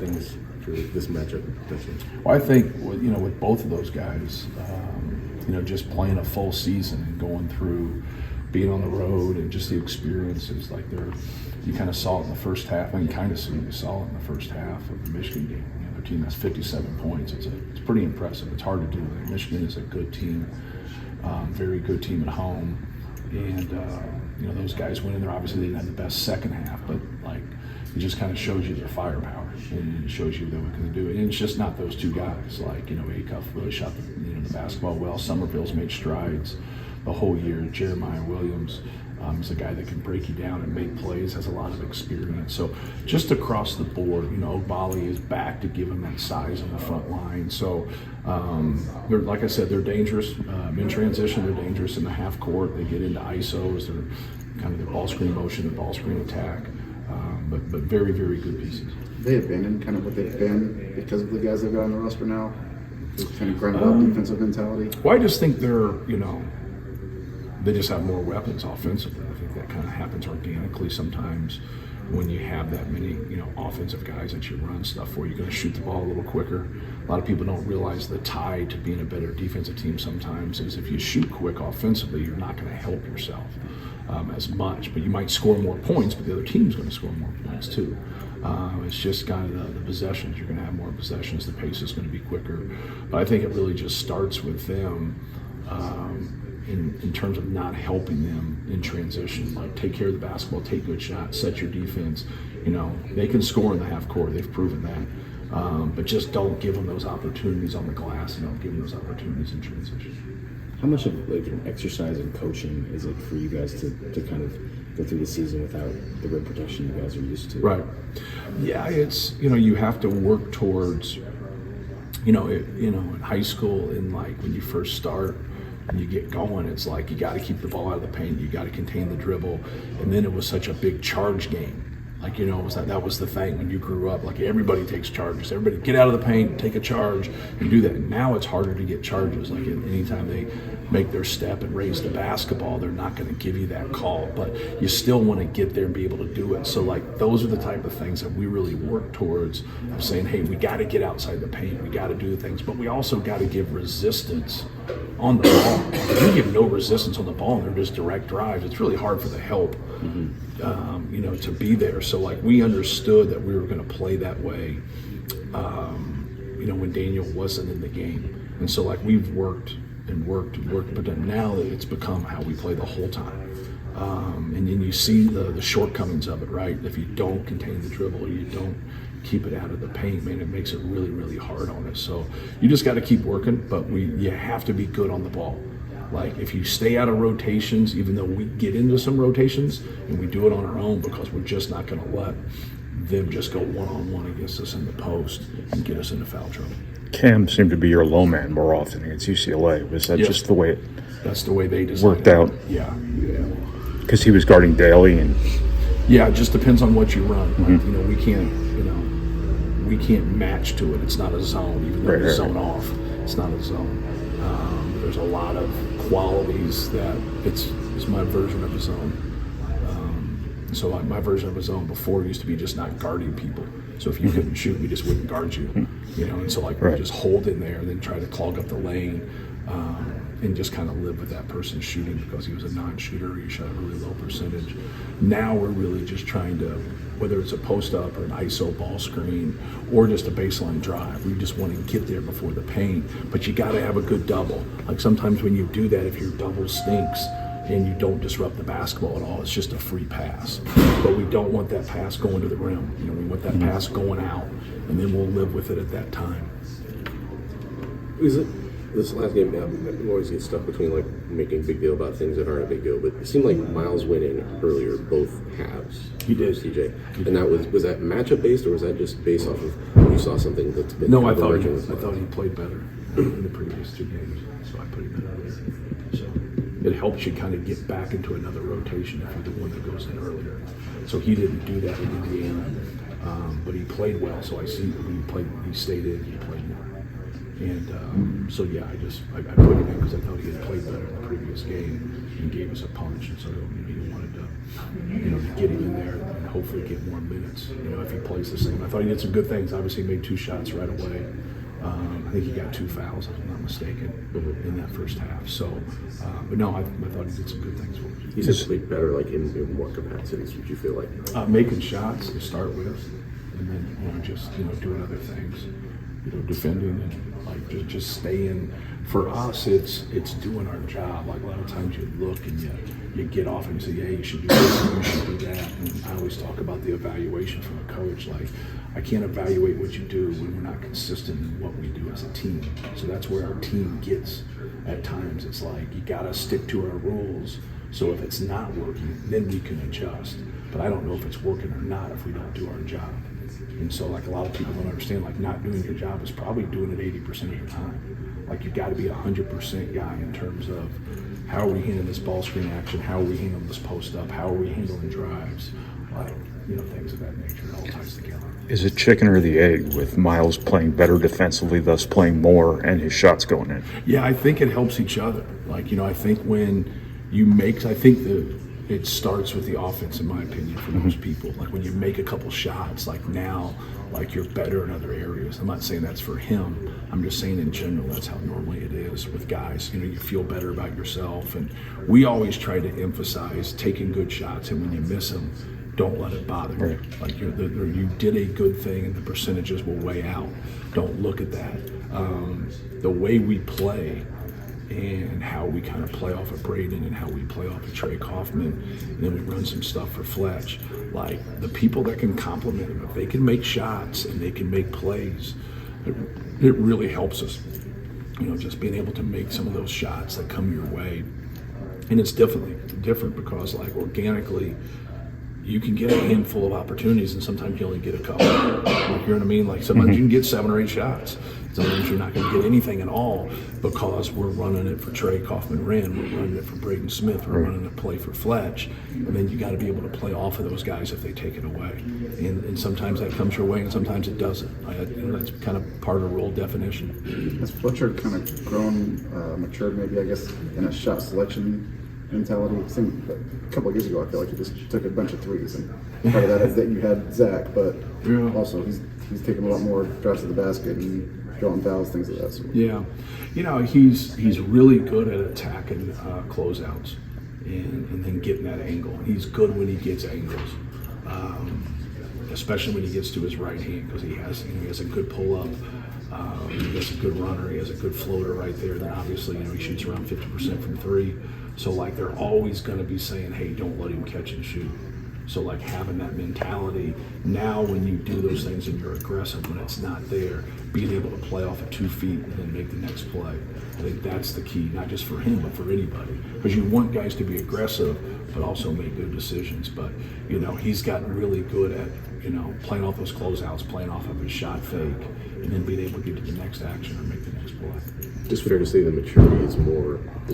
things for this matchup potentially? Well, I think with both of those guys, just playing a full season and going through being on the road and just the experiences, like you kind of saw it in the first half. I mean, you saw it in the first half of the Michigan game. Their team has 57 points. It's pretty impressive. It's hard to do. Michigan is a good team, very good team at home, and those guys went in there. Obviously, they didn't have the best second half, but it just kind of shows you their firepower, and it shows you that we can do it. And it's just not those two guys. Acuff really shot the basketball well. Somerville's made strides the whole year. Jeremiah Williams is a guy that can break you down and make plays, has a lot of experience. So just across the board, Ogbali is back to give him that size on the front line. So they're, like I said, they're dangerous in transition. They're dangerous in the half court. They get into ISOs. They're kind of their ball screen motion and ball screen attack. But very, very good pieces. They abandoned kind of what they've been because of the guys they've got on the roster now? Kind of ground up defensive mentality? Well, I just think they're, they just have more weapons offensively. I think that kind of happens organically sometimes when you have that many, offensive guys that you run stuff for. You're going to shoot the ball a little quicker. A lot of people don't realize the tie to being a better defensive team sometimes is if you shoot quick offensively, you're not going to help yourself as much. But you might score more points, but the other team's going to score more points too. It's just kind of the possessions. You're going to have more possessions. The pace is going to be quicker. But I think it really just starts with them in terms of not helping them in transition. Like, take care of the basketball, take good shots, set your defense. They can score in the half court. They've proven that. But just don't give them those opportunities on the glass, and don't give them those opportunities in transition. How much of an exercise in coaching is it for you guys to kind of go through the season without the rim protection you guys are used to? Right. Yeah, it's you have to work towards in high school, and when you first start and you get going, it's like you got to keep the ball out of the paint, you got to contain the dribble, and then it was such a big charge game. That was the thing when you grew up. Everybody takes charges. Everybody get out of the paint, take a charge, and do that. And now it's harder to get charges. Anytime they make their step and raise the basketball, they're not going to give you that call. But you still want to get there and be able to do it. So those are the type of things that we really work towards. Of saying, hey, we got to get outside the paint. We got to do things, but we also got to give resistance on the ball. If you give no resistance on the ball and they're just direct drives, it's really hard for the help. To be there. So we understood that we were going to play that way, when Daniel wasn't in the game. And so we've worked, but then now it's become how we play the whole time. And then you see the shortcomings of it, right? If you don't contain the dribble, or you don't keep it out of the paint, man, it makes it really, really hard on us. So you just got to keep working, but you have to be good on the ball. If you stay out of rotations, even though we get into some rotations and we do it on our own, because we're just not going to let them just go one-on-one against us in the post and get us into foul trouble. Cam seemed to be your low man more often against UCLA. Was that just the way that's the way they worked out? Yeah. Because he was guarding Daly, and yeah, it just depends on what you run. Mm-hmm. We can't match to it. It's not a zone, even though it's zone off. It's not a zone. There's a lot of qualities that it's my version of a zone. So my version of a zone before used to be just not guarding people. So if you couldn't shoot, we just wouldn't guard you. And so we just hold in there and then try to clog up the lane and just kind of live with that person shooting because he was a non-shooter, he shot a really low percentage. Now we're really just trying to, whether it's a post-up or an ISO ball screen or just a baseline drive, we just want to get there before the paint. But you got to have a good double. Sometimes when you do that, if your double stinks and you don't disrupt the basketball at all, it's just a free pass. But we don't want that pass going to the rim. We want that pass going out, and then we'll live with it at that time. This last game, we always get stuck between making a big deal about things that aren't a big deal, but it seemed like Miles went in earlier both halves. He did. CJ. And that was that matchup based, or was that just based off of you saw something that's been No, I thought he played better in the previous two games, so I put him in earlier. So it helps you kind of get back into another rotation if you're the one that goes in earlier. So he didn't do that in Indiana, but he played well. So I see he stayed in, he played more. And so yeah, I put him in because I thought he had played better in the previous game and gave us a punch, and so he wanted to to get him in there and hopefully get more minutes. If he plays the same. I thought he did some good things. Obviously, he made 2 shots right away. I think he got 2 fouls, if I'm not mistaken, in that first half. So, but no, I thought he did some good things for us. He's just played better, like in more capacities. Would you feel like Making shots to start with, and then just doing other things, defending and like just staying. For us, it's doing our job. Like a lot of times you look and you get off and you say, hey, you should do this, you should do that. And I always talk about the evaluation from a coach. Like, I can't evaluate what you do when we're not consistent in what we do as a team. So that's where our team gets at times. It's like, you got to stick to our rules. So if it's not working, then we can adjust. But I don't know if it's working or not if we don't do our job. And so, like, a lot of people don't understand, like, not doing your job is probably doing it 80% of your time. Like, you got to be 100% guy in terms of how are we handling this ball screen action, how are we handling this post up, how are we handling drives, like, things of that nature. It all ties together. Is it chicken or the egg with Miles playing better defensively, thus playing more, and his shots going in? Yeah, I think it helps each other. Like, I think when you make, it starts with the offense, in my opinion, for most people. Like, when you make a couple shots, like now, like, you're better in other areas. I'm not saying that's for him. I'm just saying in general, that's how normally it is with guys. You feel better about yourself. And we always try to emphasize taking good shots, and when you miss them, don't let it bother you. Right. Like, you did a good thing, and the percentages will weigh out. Don't look at that. The way we play and how we kind of play off of Braden and how we play off of Trey Kaufman, and then we run some stuff for Fletch. Like, the people that can complement them, if they can make shots and they can make plays, it really helps us. Just being able to make some of those shots that come your way. And it's different because, like, organically, you can get a handful of opportunities, and sometimes you only get a couple. Like, you know what I mean? Like, sometimes you can get 7 or 8 shots. Sometimes you're not going to get anything at all because we're running it for Trey Kaufman-Wren, we're running it for Braden Smith, we're running a play for Fletch, and then you got to be able to play off of those guys if they take it away. And sometimes that comes your way, and sometimes it doesn't. That's kind of part of the role definition. Has Fletcher kind of grown, matured maybe, I guess, in a shot selection mentality? It seemed a couple of years ago, I feel like he just took a bunch of threes, and part of that is that you had Zach, but also he's taking a lot more drives to the basket and drawing fouls, things of that sort. Yeah, he's really good at attacking closeouts and then getting that angle. He's good when he gets angles, especially when he gets to his right hand, because he has a good pull up. He has a good runner. He has a good floater right there. Then obviously, he shoots around 50% from 3. So, like, they're always going to be saying, hey, don't let him catch and shoot. So, like, having that mentality, now when you do those things and you're aggressive when it's not there, being able to play off of 2 feet and then make the next play. I think that's the key, not just for him, but for anybody. Because you want guys to be aggressive, but also make good decisions. But, he's gotten really good at, playing off those closeouts, playing off of his shot fake, and then being able to get to the next action or make the next play. just fair to say the maturity is more